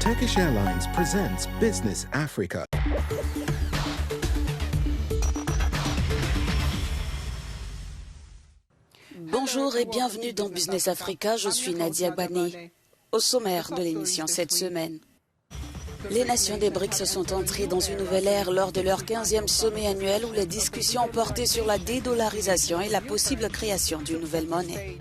Turkish Airlines presents Business Africa. Bonjour et bienvenue dans Business Africa, je suis Nadia Bani. Au sommaire de l'émission cette semaine, les nations des BRICS sont entrées dans une nouvelle ère lors de leur 15e sommet annuel où les discussions ont porté sur la dédollarisation et la possible création d'une nouvelle monnaie.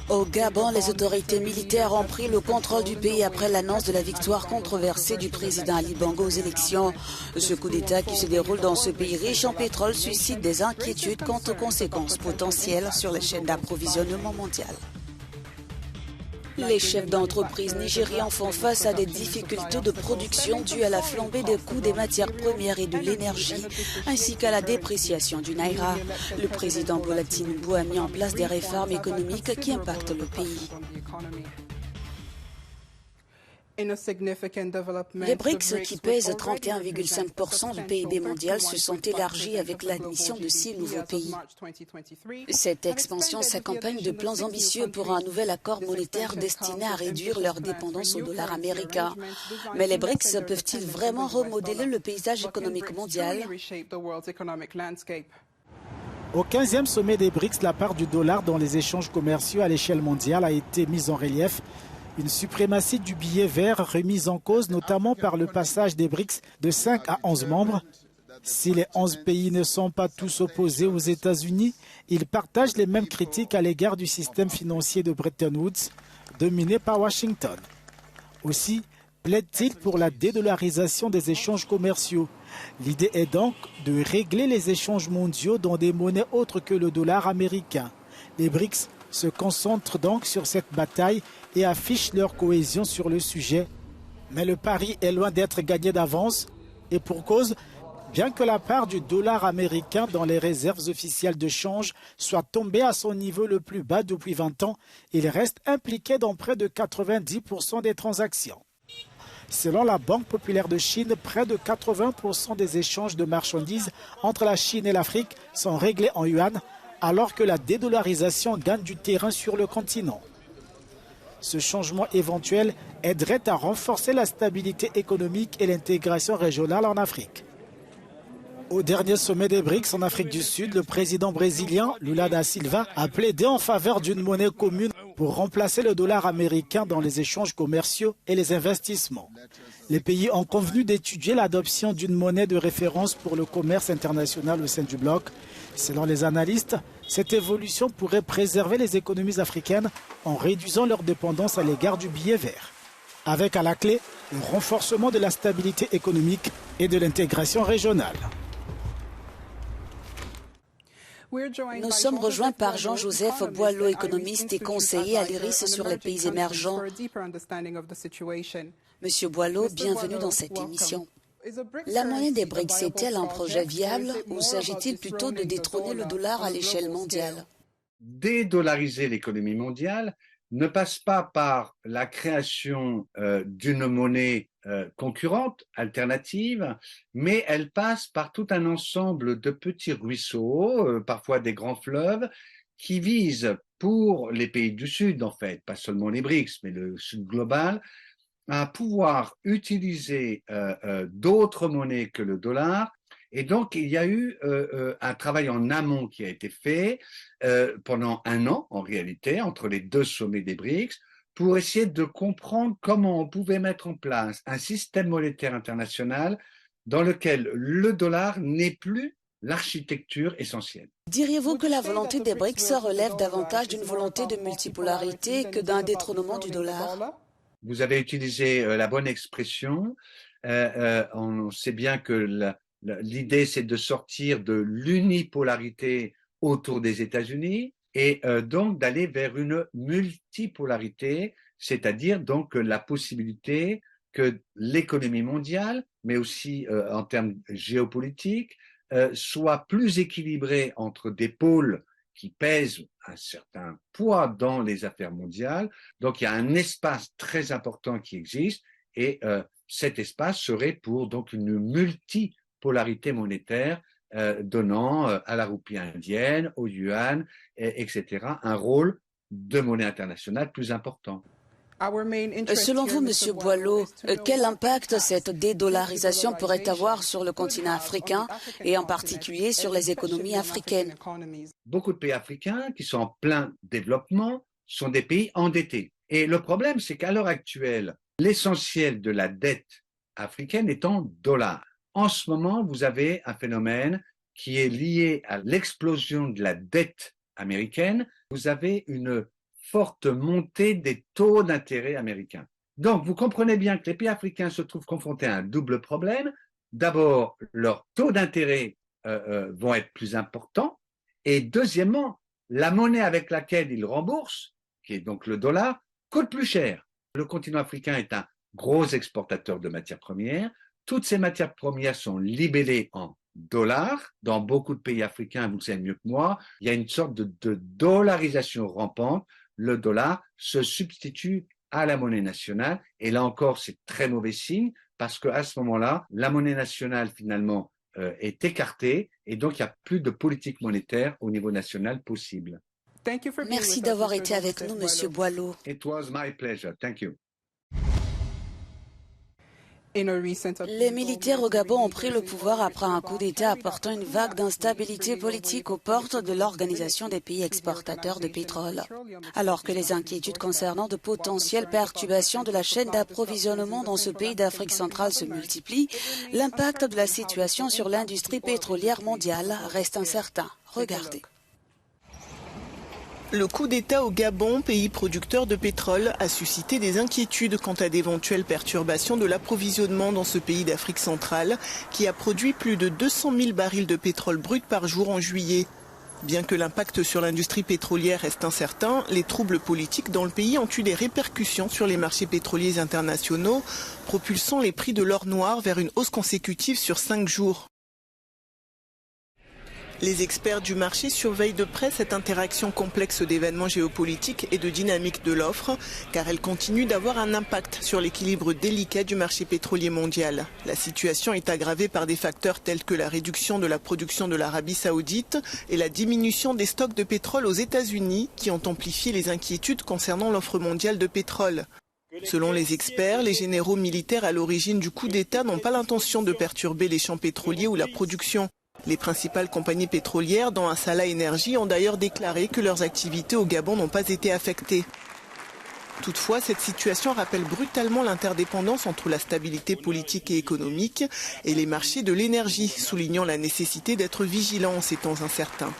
Au Gabon, les autorités militaires ont pris le contrôle du pays après l'annonce de la victoire controversée du président Ali Bongo aux élections. Ce coup d'État qui se déroule dans ce pays riche en pétrole suscite des inquiétudes quant aux conséquences potentielles sur les chaînes d'approvisionnement mondiales. Les chefs d'entreprise nigérians font face à des difficultés de production dues à la flambée des coûts des matières premières et de l'énergie, ainsi qu'à la dépréciation du naira. Le président Bola Tinubu a mis en place des réformes économiques qui impactent le pays. Les BRICS, qui pèsent 31,5% du PIB mondial, se sont élargis avec l'admission de 6 nouveaux pays. Cette expansion s'accompagne de plans ambitieux pour un nouvel accord monétaire destiné à réduire leur dépendance au dollar américain. Mais les BRICS peuvent-ils vraiment remodeler le paysage économique mondial ? Au 15e sommet des BRICS, la part du dollar dans les échanges commerciaux à l'échelle mondiale a été mise en relief. Une suprématie du billet vert remise en cause notamment par le passage des BRICS de 5 à 11 membres. Si les 11 pays ne sont pas tous opposés aux États-Unis, ils partagent les mêmes critiques à l'égard du système financier de Bretton Woods, dominé par Washington. Aussi, plaide-t-il pour la dédollarisation des échanges commerciaux. L'idée est donc de régler les échanges mondiaux dans des monnaies autres que le dollar américain. Les BRICS se concentrent donc sur cette bataille et affichent leur cohésion sur le sujet. Mais le pari est loin d'être gagné d'avance. Et pour cause, bien que la part du dollar américain dans les réserves officielles de change soit tombée à son niveau le plus bas depuis 20 ans, il reste impliqué dans près de 90% des transactions. Selon la Banque populaire de Chine, près de 80% des échanges de marchandises entre la Chine et l'Afrique sont réglés en yuan, alors que la dédollarisation gagne du terrain sur le continent. Ce changement éventuel aiderait à renforcer la stabilité économique et l'intégration régionale en Afrique. Au dernier sommet des BRICS en Afrique du Sud, le président brésilien Lula da Silva a plaidé en faveur d'une monnaie commune pour remplacer le dollar américain dans les échanges commerciaux et les investissements. Les pays ont convenu d'étudier l'adoption d'une monnaie de référence pour le commerce international au sein du bloc. Selon les analystes, cette évolution pourrait préserver les économies africaines en réduisant leur dépendance à l'égard du billet vert. Avec à la clé le renforcement de la stabilité économique et de l'intégration régionale. Nous sommes rejoints par Jean-Joseph Boileau, économiste et conseiller à l'IRIS sur les pays émergents. Monsieur Boileau, bienvenue dans cette émission. La monnaie des BRICS est-elle un projet viable ou s'agit-il plutôt de détrôner le dollar à l'échelle mondiale ? Dédollariser l'économie mondiale ne passe pas par la création d'une monnaie concurrente, alternative, mais elle passe par tout un ensemble de petits ruisseaux, parfois des grands fleuves, qui visent pour les pays du Sud, en fait, pas seulement les BRICS, mais le Sud global, à pouvoir utiliser d'autres monnaies que le dollar. Et donc, il y a eu un travail en amont qui a été fait pendant 1 an, en réalité, entre les 2 sommets des BRICS, pour essayer de comprendre comment on pouvait mettre en place un système monétaire international dans lequel le dollar n'est plus l'architecture essentielle. Diriez-vous que la volonté des BRICS relève davantage d'une volonté de multipolarité que d'un détrônement du dollar ? Vous avez utilisé la bonne expression. On sait bien que l'idée, c'est de sortir de l'unipolarité autour des États-Unis et donc d'aller vers une multipolarité, c'est-à-dire donc la possibilité que l'économie mondiale, mais aussi en termes géopolitiques, soit plus équilibrée entre des pôles qui pèsent un certain poids dans les affaires mondiales. Donc, il y a un espace très important qui existe et cet espace serait pour donc une multipolarité monétaire donnant à la roupie indienne, au yuan, etc., un rôle de monnaie internationale plus important. Selon vous, Monsieur Boileau, quel impact cette dédollarisation pourrait avoir sur le continent africain et en particulier sur les économies africaines? Beaucoup de pays africains qui sont en plein développement sont des pays endettés. Et le problème, c'est qu'à l'heure actuelle, l'essentiel de la dette africaine est en dollars. En ce moment, vous avez un phénomène qui est lié à l'explosion de la dette américaine. Vous avez une forte montée des taux d'intérêt américains. Donc, vous comprenez bien que les pays africains se trouvent confrontés à un double problème. D'abord, leurs taux d'intérêt vont être plus importants. Et deuxièmement, la monnaie avec laquelle ils remboursent, qui est donc le dollar, coûte plus cher. Le continent africain est un gros exportateur de matières premières. Toutes ces matières premières sont libellées en dollars. Dans beaucoup de pays africains, vous le savez mieux que moi, il y a une sorte de dollarisation rampante. Le dollar se substitue à la monnaie nationale. Et là encore, c'est très mauvais signe parce qu'à ce moment-là, la monnaie nationale, finalement, est écartée et donc il n'y a plus de politique monétaire au niveau national possible. Merci d'avoir été avec nous, Monsieur Boileau. It was my pleasure. Thank you. Les militaires au Gabon ont pris le pouvoir après un coup d'État apportant une vague d'instabilité politique aux portes de l'Organisation des pays exportateurs de pétrole. Alors que les inquiétudes concernant de potentielles perturbations de la chaîne d'approvisionnement dans ce pays d'Afrique centrale se multiplient, l'impact de la situation sur l'industrie pétrolière mondiale reste incertain. Regardez. Le coup d'État au Gabon, pays producteur de pétrole, a suscité des inquiétudes quant à d'éventuelles perturbations de l'approvisionnement dans ce pays d'Afrique centrale, qui a produit plus de 200 000 barils de pétrole brut par jour en juillet. Bien que l'impact sur l'industrie pétrolière reste incertain, les troubles politiques dans le pays ont eu des répercussions sur les marchés pétroliers internationaux, propulsant les prix de l'or noir vers une hausse consécutive sur 5 jours. Les experts du marché surveillent de près cette interaction complexe d'événements géopolitiques et de dynamique de l'offre, car elle continue d'avoir un impact sur l'équilibre délicat du marché pétrolier mondial. La situation est aggravée par des facteurs tels que la réduction de la production de l'Arabie saoudite et la diminution des stocks de pétrole aux États-Unis, qui ont amplifié les inquiétudes concernant l'offre mondiale de pétrole. Selon les experts, les généraux militaires à l'origine du coup d'État n'ont pas l'intention de perturber les champs pétroliers ou la production. Les principales compagnies pétrolières, dont Assala Energy, ont d'ailleurs déclaré que leurs activités au Gabon n'ont pas été affectées. Toutefois, cette situation rappelle brutalement l'interdépendance entre la stabilité politique et économique et les marchés de l'énergie, soulignant la nécessité d'être vigilant en ces temps incertains.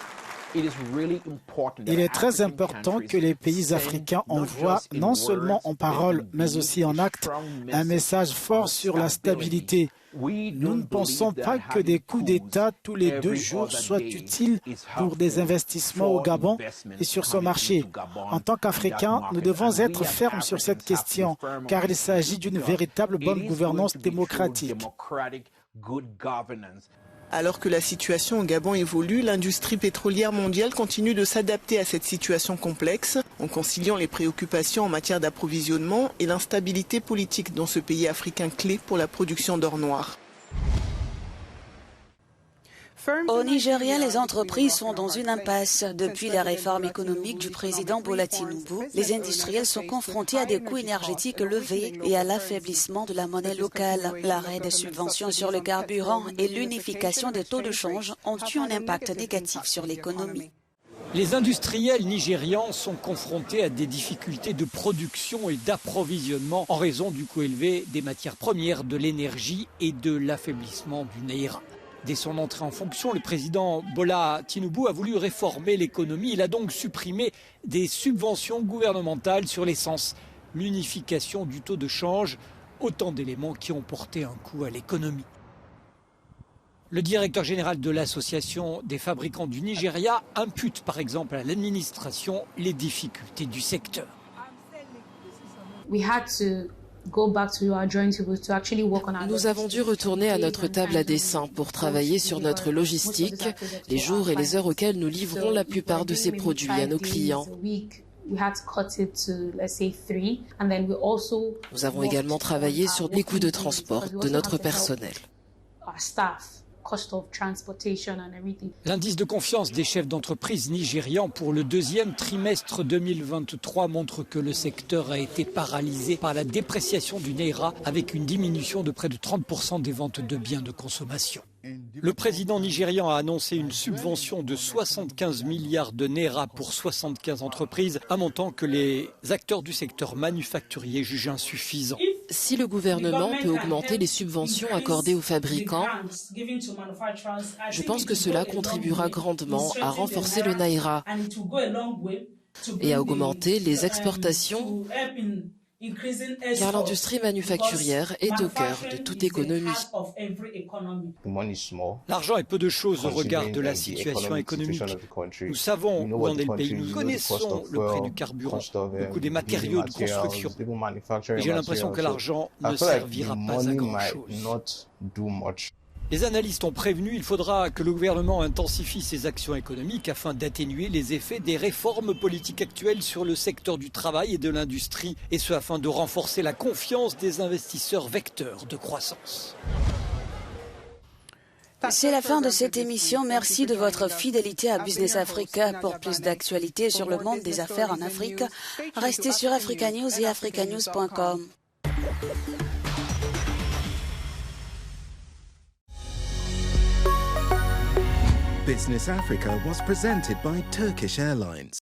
Il est très important que les pays africains envoient, non seulement en parole, mais aussi en acte, un message fort sur la stabilité. Nous ne pensons pas que des coups d'État tous les 2 jours soient utiles pour des investissements au Gabon et sur son marché. En tant qu'Africains, nous devons être fermes sur cette question, car il s'agit d'une véritable bonne gouvernance démocratique. Alors que la situation au Gabon évolue, l'industrie pétrolière mondiale continue de s'adapter à cette situation complexe, en conciliant les préoccupations en matière d'approvisionnement et l'instabilité politique dans ce pays africain clé pour la production d'or noir. Au Nigeria, les entreprises sont dans une impasse. Depuis la réforme économique du président Bola Tinubu, les industriels sont confrontés à des coûts énergétiques élevés et à l'affaiblissement de la monnaie locale. L'arrêt des subventions sur le carburant et l'unification des taux de change ont eu un impact négatif sur l'économie. Les industriels nigérians sont confrontés à des difficultés de production et d'approvisionnement en raison du coût élevé des matières premières, de l'énergie et de l'affaiblissement du naira. Dès son entrée en fonction, le président Bola Tinubu a voulu réformer l'économie. Il a donc supprimé des subventions gouvernementales sur l'essence, l'unification du taux de change, autant d'éléments qui ont porté un coup à l'économie. Le directeur général de l'Association des fabricants du Nigeria impute par exemple à l'administration les difficultés du secteur. Nous avons dû retourner à notre table à dessin pour travailler sur notre logistique, les jours et les heures auxquels nous livrons la plupart de ces produits à nos clients. Nous avons également travaillé sur les coûts de transport de notre personnel. L'indice de confiance des chefs d'entreprise nigérians pour le deuxième trimestre 2023 montre que le secteur a été paralysé par la dépréciation du naira avec une diminution de près de 30% des ventes de biens de consommation. Le président nigérian a annoncé une subvention de 75 milliards de naira pour 75 entreprises, un montant que les acteurs du secteur manufacturier jugent insuffisant. Si le gouvernement peut augmenter les subventions accordées aux fabricants, je pense que cela contribuera grandement à renforcer le naira et à augmenter les exportations, car l'industrie manufacturière est au cœur de toute économie. L'argent est peu de choses au regard de la situation économique. Nous savons où en est le pays, nous connaissons le prix du carburant, le coût des matériaux de construction. Et j'ai l'impression que l'argent ne servira pas à grand-chose. Les analystes ont prévenu qu'il faudra que le gouvernement intensifie ses actions économiques afin d'atténuer les effets des réformes politiques actuelles sur le secteur du travail et de l'industrie, et ce afin de renforcer la confiance des investisseurs vecteurs de croissance. C'est la fin de cette émission. Merci de votre fidélité à Business Africa. Pour plus d'actualités sur le monde des affaires en Afrique, restez sur Africa News et africanews.com. Business Africa was presented by Turkish Airlines.